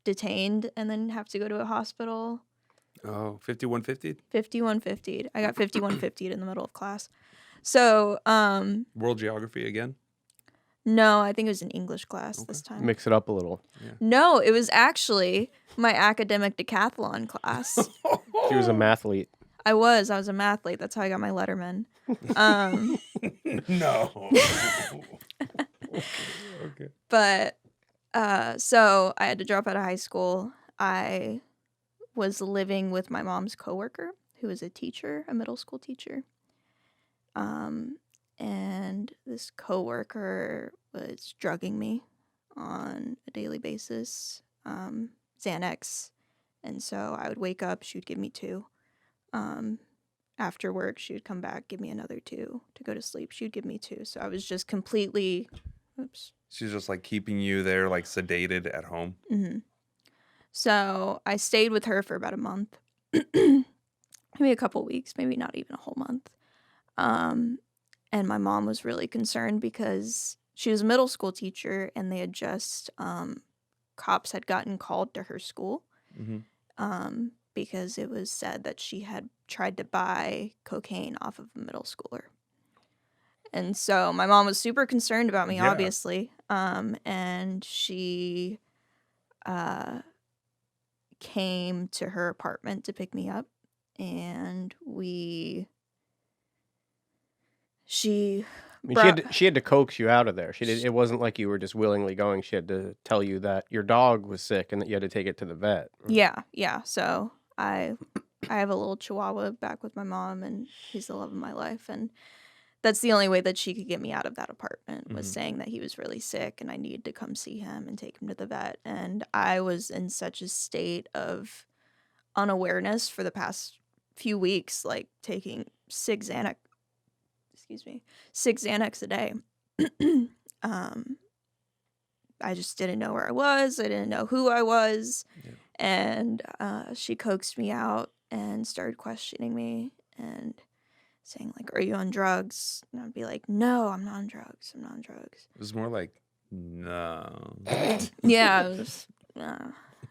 detained and then have to go to a hospital. Oh, 5150? 5150'd. I got 5150'd in the middle of class. So World geography again? no, I think it was an English class this time. Mix it up a little. No, it was actually my academic decathlon class. She was a mathlete. I was a mathlete. That's how I got my letterman. No. Okay. But so I had to drop out of high school. I was living with my mom's coworker, who was a teacher, a middle school teacher. And this coworker was drugging me on a daily basis. Xanax. And so I would wake up, she would give me 2. After work, she would come back, give me another 2 to go to sleep. She would give me 2. So I was just completely, oops. She's just like keeping you there, like sedated at home. Mm-hmm. So I stayed with her for about a month, maybe a couple weeks, maybe not even a whole month. And my mom was really concerned because she was a middle school teacher and they had just, cops had gotten called to her school because it was said that she had tried to buy cocaine off of a middle schooler. And so my mom was super concerned about me, obviously. And she came to her apartment to pick me up. And she had to coax you out of there. It wasn't like you were just willingly going. She had to tell you that your dog was sick and that you had to take it to the vet. Yeah. So I have a little chihuahua back with my mom, and he's the love of my life. And that's the only way that she could get me out of that apartment was saying that he was really sick and I needed to come see him and take him to the vet. And I was in such a state of unawareness for the past few weeks, like taking 6 Xanax a day. I just didn't know where I was. I didn't know who I was. Yeah. And she coaxed me out and started questioning me and saying, like, are you on drugs? And I'd be like, no, I'm not on drugs. I'm not on drugs. It was more like, no. Yeah, it was,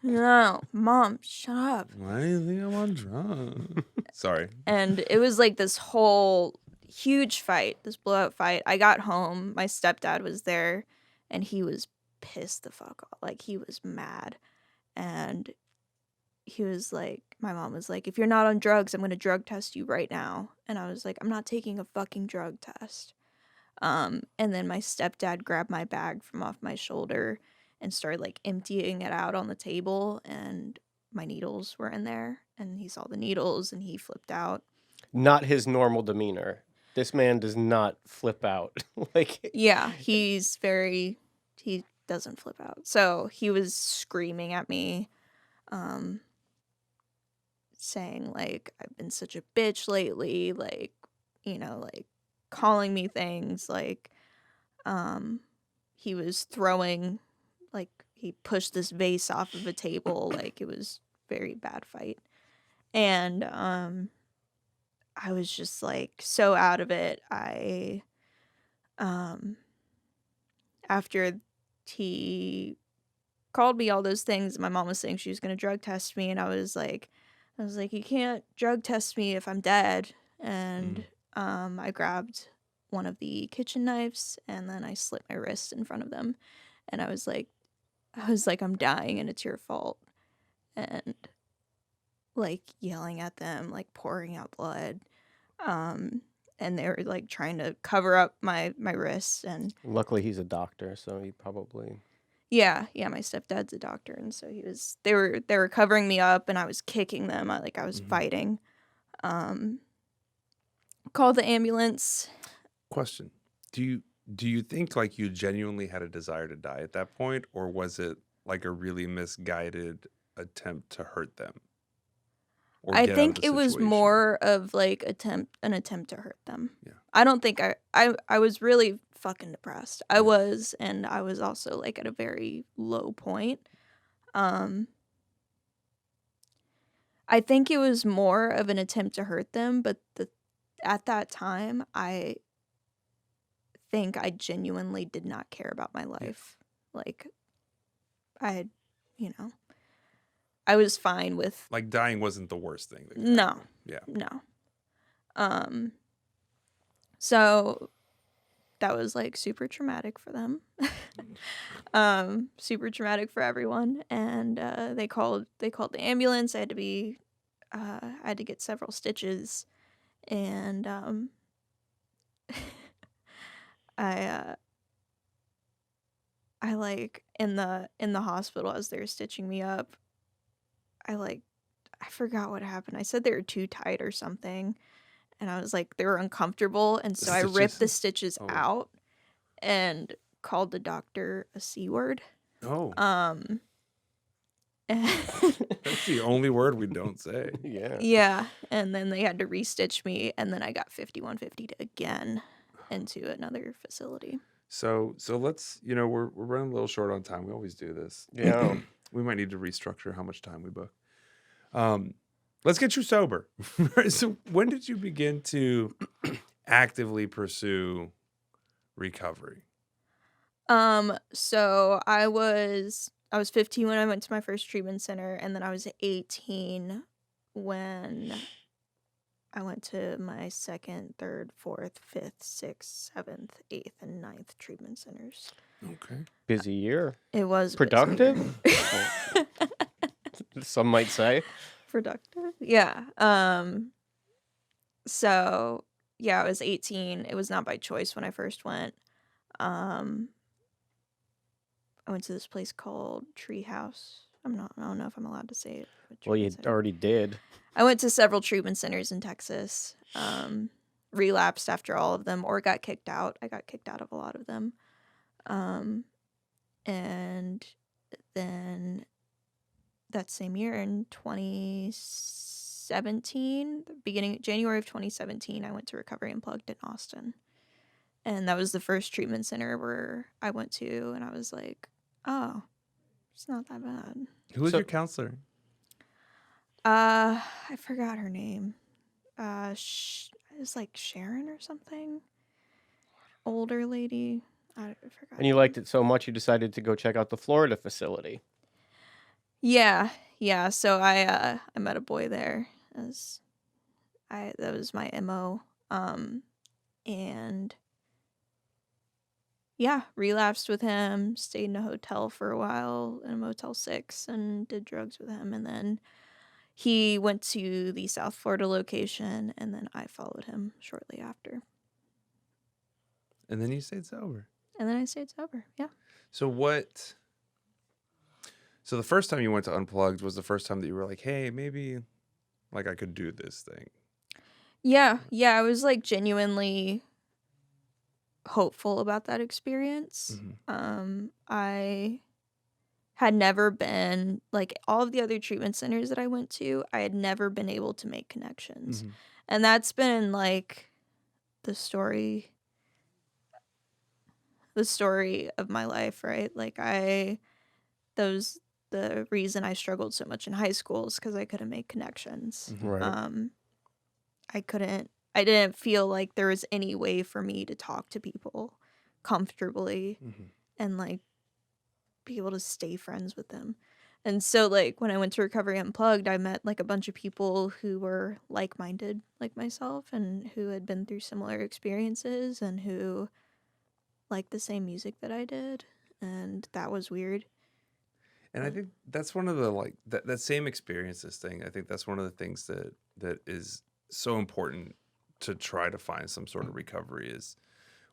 no, Mom, shut up. Why do you think I'm on drugs? Sorry. And it was like this whole huge fight, this blowout fight. I got home, my stepdad was there, and he was pissed the fuck off. Like, he was mad. And he was like, my mom was like, if you're not on drugs, I'm going to drug test you right now. And I was like, I'm not taking a fucking drug test. And then my stepdad grabbed my bag from off my shoulder and started like emptying it out on the table, and my needles were in there, and he saw the needles and he flipped out. Not his normal demeanor. This man does not flip out. Yeah, he doesn't flip out. So he was screaming at me, saying like, I've been such a bitch lately, like, like calling me things, like, he was throwing, like, he pushed this vase off of a table, like, it was very bad fight. And I was just like so out of it. After he called me all those things, my mom was saying she was going to drug test me, and I was like, you can't drug test me if I'm dead. And I grabbed one of the kitchen knives, and then I slit my wrist in front of them, and I was like, I'm dying and it's your fault. And like yelling at them, like pouring out blood. And they were like trying to cover up my wrists. And luckily he's a doctor, so he probably... Yeah, my stepdad's a doctor, and so they were covering me up, and I was kicking them. I was fighting. Called the ambulance. Question. Do you think like you genuinely had a desire to die at that point, or was it like a really misguided attempt to hurt them? I think it was more of like an attempt to hurt them. Yeah. I don't think I was really fucking depressed. I was, and I was also like at a very low point. I think it was more of an attempt to hurt them, but at that time, I think I genuinely did not care about my life. Like, I was fine with... Like, dying wasn't the worst thing. No. Yeah. No. So that was like super traumatic for them. Super traumatic for everyone. And they called the ambulance. I had to get several stitches. And I like in the hospital as they were stitching me up, I forgot what happened. I said they were too tight or something, and I was like, they were uncomfortable, and so I ripped the stitches out and called the doctor a C word. Oh. That's the only word we don't say. Yeah. Yeah, and then they had to restitch me, and then I got 5150 again into another facility. So let's, we're running a little short on time. We always do this. Yeah. We might need to restructure how much time we book. Let's get you sober. So when did you begin to actively pursue recovery? So I was 15 when I went to my first treatment center, and then I was 18 when I went to my second, third, fourth, fifth, sixth, seventh, eighth, and ninth treatment centers. Okay. Busy year. It was busy. Productive? Some might say. Productive. Yeah. So yeah, I was 18. It was not by choice when I first went. I went to this place called Treehouse. I don't know if I'm allowed to say it. Well, you Treatment center. already did. I went to several treatment centers in Texas. Relapsed after all of them, or got kicked out. I got kicked out of a lot of them. And then that same year in 2017, the beginning January of 2017, I went to Recovery Unplugged in Austin. And that was the first treatment center where I went to, and I was like, oh, it's not that bad. Who was So- your counselor? I forgot her name. It was like Sharon or something. Older lady. I forgot. And you liked it so much you decided to go check out the Florida facility. Yeah. So I met a boy there. That was my MO. And yeah, relapsed with him, stayed in a hotel for a while in a Motel 6 and did drugs with him. And then he went to the South Florida location, and then I followed him shortly after. And then you stayed sober. And then I stayed sober. Yeah. So the first time you went to Unplugged was the first time that you were like, hey, maybe like I could do this thing. Yeah. I was like genuinely hopeful about that experience. I had never been, like all of the other treatment centers that I went to, I had never been able to make connections. And that's been like the story of my life, right? Like the reason I struggled so much in high school is because I couldn't make connections. Right. I didn't feel like there was any way for me to talk to people comfortably and like be able to stay friends with them. And so like when I went to Recovery Unplugged, I met like a bunch of people who were like-minded like myself and who had been through similar experiences and who liked the same music that I did, and that was weird. And I think that's one of the like that same experiences thing. I think that's one of the things that is so important to try to find some sort of recovery is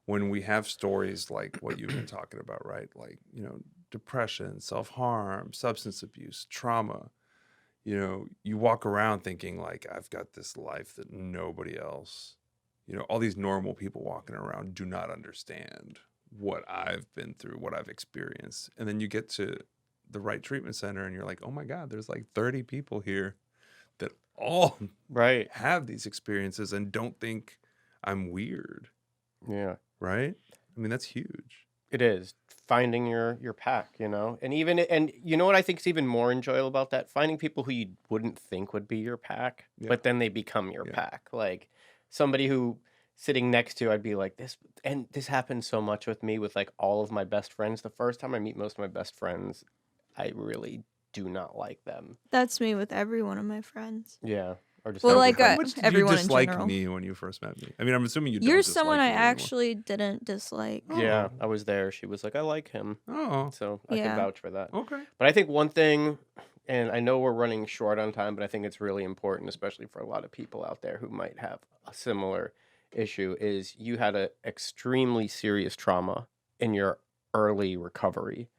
when we have stories like what you've been talking about, right? Like, depression, self-harm, substance abuse, trauma. You walk around thinking like, I've got this life that nobody else, all these normal people walking around do not understand what I've been through, what I've experienced. And then you get to the right treatment center and you're like, oh my God, there's like 30 people here that all Right. have these experiences and don't think I'm weird. Yeah. Right? I mean, that's huge. It is finding your pack, and you know what I think is even more enjoyable about that? Finding people who you wouldn't think would be your pack, but then they become your pack. Like somebody who sitting next to, I'd be like this, and this happens so much with me with like all of my best friends. The first time I meet most of my best friends, I really do not like them. That's me with every one of my friends. Yeah. Or just Well, don't like, get- How much did everyone you in dislike general. me when you first met me? I mean, I'm assuming you don't You're dislike someone me I anymore. actually didn't dislike. yeah, I was there. She was like, I like him. Oh, So I Yeah. can vouch for that. okay. But I think one thing, and I know we're running short on time, but I think it's really important, especially for a lot of people out there who might have a similar issue, is you had an extremely serious trauma in your early recovery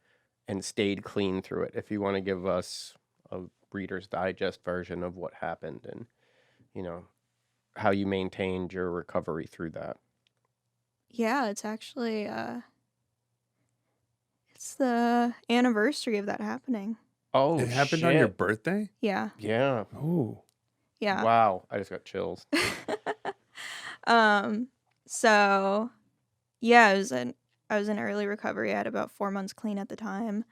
and stayed clean through it. If you want to give us a Reader's Digest version of what happened and, how you maintained your recovery through that. Yeah, it's actually it's the anniversary of that happening. Oh, It happened on your shit. birthday? Yeah. Yeah. Oh. Yeah. Wow. I just got chills. So yeah, I was in early recovery. I had about 4 months clean at the time.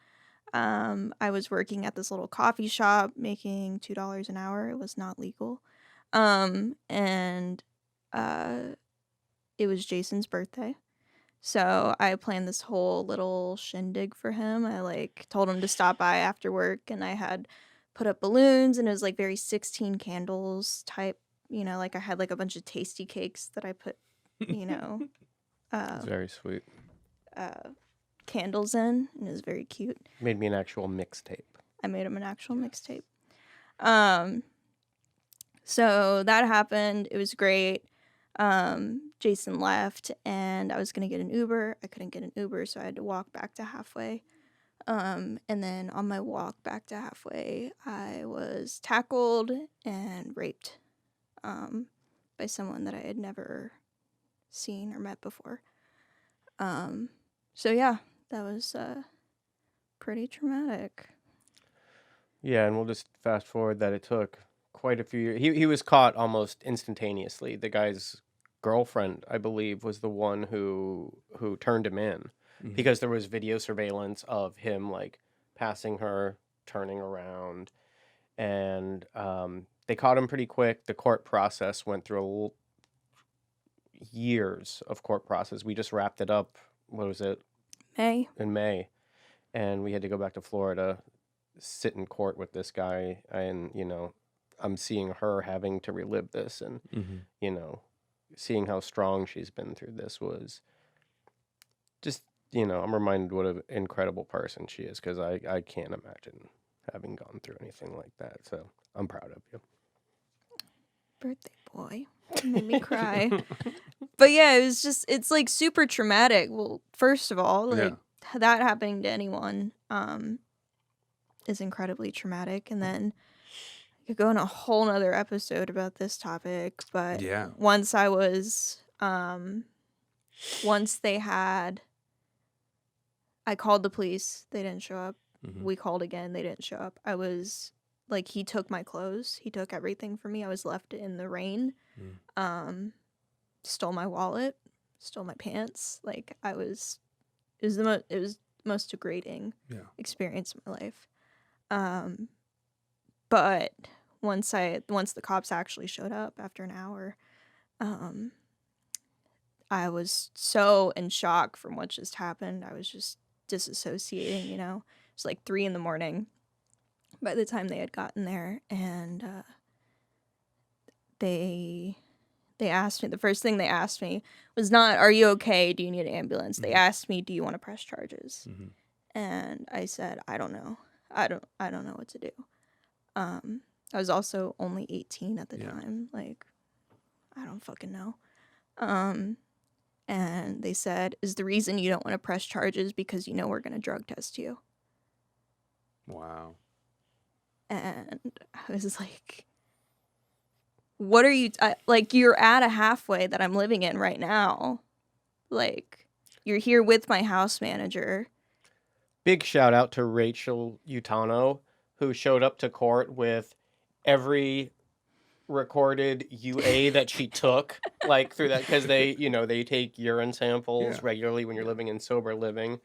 I was working at this little coffee shop making $2 an hour. It was not legal. And it was Jason's birthday. So I planned this whole little shindig for him. I like told him to stop by after work, and I had put up balloons, and it was like very 16 candles type, like I had like a bunch of tasty cakes that I put, you know, It's uh very sweet. candles in, and it was very cute. Made me an actual mixtape. I made him an actual mixtape. Um so that happened. It was great. Jason left and I was gonna get an Uber. I couldn't get an Uber, so I had to walk back to halfway. And then on my walk back to halfway, I was tackled and raped by someone that I had never seen or met before. So yeah, that was pretty traumatic. Yeah, and we'll just fast forward that it took quite a few years. He was caught almost instantaneously. The guy's girlfriend, I believe, was the one who turned him in because there was video surveillance of him like passing her, turning around, and they caught him pretty quick. The court process went through years of court process. We just wrapped it up. What was it? Hey, In May, and we had to go back to Florida, sit in court with this guy, and I'm seeing her having to relive this, and you know seeing how strong she's been through this was just I'm reminded what an incredible person she is, because I can't imagine having gone through anything like that, so I'm proud of you. birthday boy. You made me cry. But yeah, it's like super traumatic. Well, first of all, like that happening to anyone is incredibly traumatic. And then I could go on a whole nother episode about this topic. But once I was once I called the police, they didn't show up. We called again, they didn't show up. I was like, he took my clothes, he took everything from me. I was left in the rain. Stole my wallet, stole my pants. Like it was the most degrading experience of my life. But once the cops actually showed up after an hour, I was so in shock from what just happened. I was just disassociating, It's like 3 a.m. by the time they had gotten there, and they asked me, the first thing they asked me was not, "Are you okay? Do you need an ambulance?" They asked me, "Do you want to press charges?" And I said, "I don't know. I don't know what to do." I was also only 18 at the time. Like, I don't fucking know. And they said, "Is the reason you don't want to press charges because we're going to drug test you?" Wow. And I was like, what are you, like, you're at a halfway that I'm living in right now. Like, you're here with my house manager. Big shout out to Rachel Utano, who showed up to court with every recorded UA that she took, like through that, because they take urine samples regularly when you're living in sober living.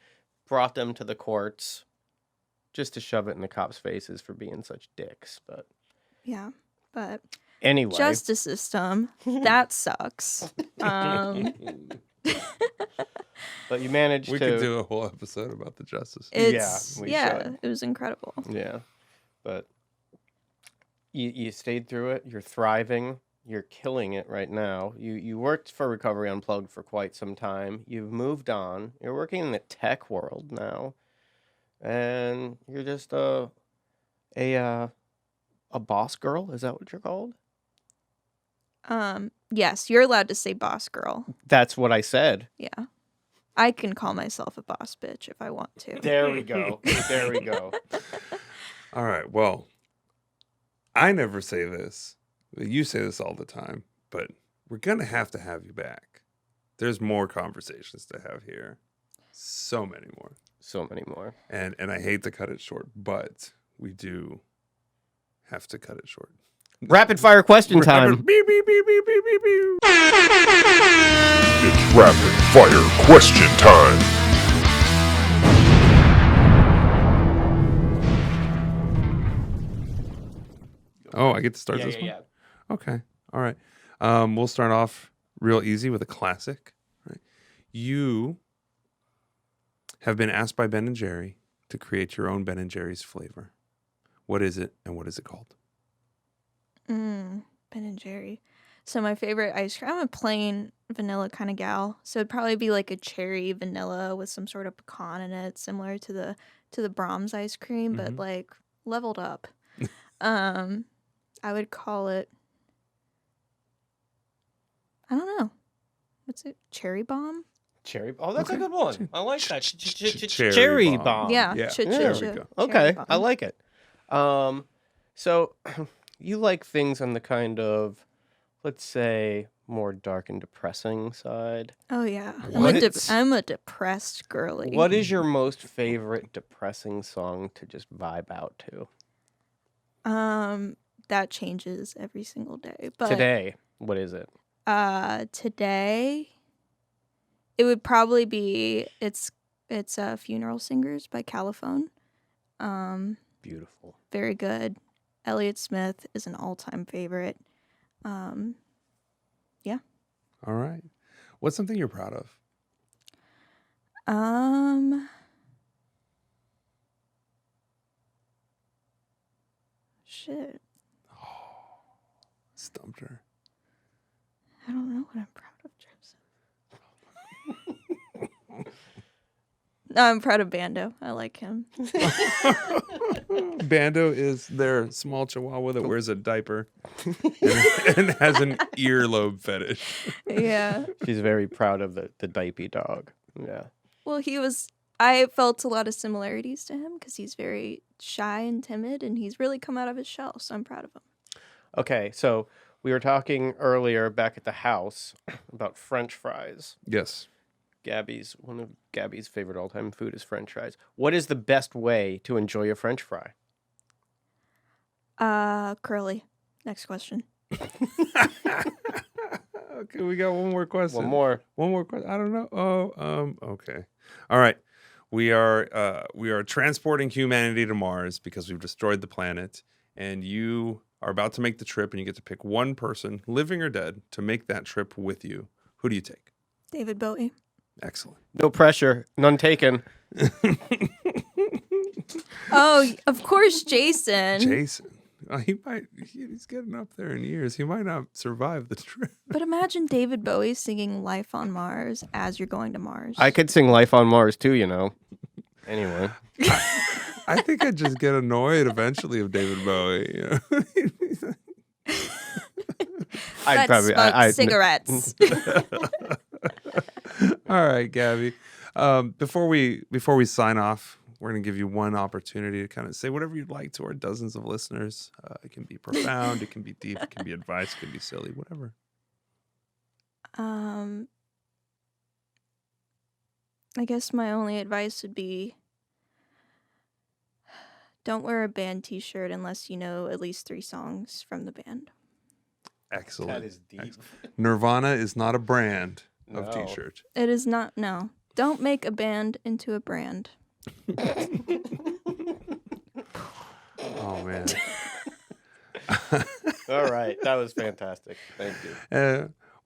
Brought them to the courts just to shove it in the cops' faces for being such dicks. But but anyway, justice system, that sucks. But you managed we could do a whole episode about the justice system. It was incredible. Yeah, but you stayed through it. You're thriving. You're killing it right now. You worked for Recovery Unplugged for quite some time. You've moved on. You're working in the tech world now, and you're just a boss girl. Is that what you're called? Yes, you're allowed to say boss girl. That's what I said. Yeah. I can call myself a boss bitch if I want to. There we go. There we go. All right. Well, I never say this. You say this all the time, but we're going to have you back. There's more conversations to have here. So many more. So many more. And I hate to cut it short, but we do have to cut it short. Rapid fire question time. Beep, beep, beep, beep, beep, beep, beep. It's rapid fire question time. Oh, I get to start Yeah, this yeah, one? yeah. Okay. All right. We'll start off real easy with a classic. Right? You have been asked by Ben and Jerry to create your own Ben and Jerry's flavor. What is it, and what is it called? Ben and Jerry. So my favorite ice cream, I'm a plain vanilla kind of gal. So it'd probably be like a cherry vanilla with some sort of pecan in it, similar to the Brahms ice cream, but like leveled up. I would call it, I don't know. What's it? Cherry bomb? Cherry. Oh, that's Okay. a good one. I like that. Cherry Cherry bomb. bomb. Yeah. yeah. There we go. Okay, I like it. So you like things on the kind of, let's say, more dark and depressing side. Oh yeah. What? I'm a depressed girly. What is your most favorite depressing song to just vibe out to? That changes every single day. But Today, what is it? today it would probably be it's Funeral Singers by Caliphone. Beautiful. Very good. Elliott Smith is an all-time favorite. Yeah. All right. What's something you're proud of? Shit. Stumped her. I don't know what I'm proud of, Joseph. No, I'm proud of Bando. I like him. Bando is their small chihuahua that wears a diaper and has an earlobe fetish. Yeah. She's very proud of the diaper dog. Yeah. Well, I felt a lot of similarities to him because he's very shy and timid, and he's really come out of his shell, so I'm proud of him. Okay, so we were talking earlier back at the house about French fries. Yes. One of Gabby's favorite all-time food is French fries. What is the best way to enjoy a French fry? Curly. Next question. Okay, we got one more question. One more. One more question. I don't know. Okay. All right. We are transporting humanity to Mars because we've destroyed the planet, and you are about to make the trip, and you get to pick one person, living or dead, to make that trip with you. Who do you take? David Bowie. Excellent. No pressure. None taken. Oh, of course, Jason. Jason. He's getting up there in years. He might not survive the trip. But imagine David Bowie singing Life on Mars as you're going to Mars. I could sing Life on Mars too, you know. Anyway. I think I'd just get annoyed eventually of David Bowie. You know? Let's smoke cigarettes. All right, Gabby. Before we sign off, we're going to give you one opportunity to kind of say whatever you'd like to our dozens of listeners. It can be profound, it can be deep, it can be advice, it can be silly, whatever. I guess my only advice would be don't wear a band t-shirt unless you know at least 3 songs from the band. Excellent. That is deep. Excellent. Nirvana is not a brand of No. t-shirt. It is not, no. Don't make a band into a brand. Oh, man. All right. That was fantastic. Thank you.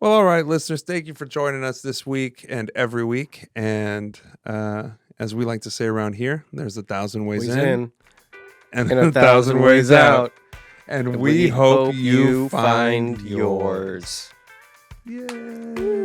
Well, all right, listeners, thank you for joining us this week and every week. And as we like to say around here, there's 1,000 ways in and 1,000 ways out. And we hope you find yours. Yay.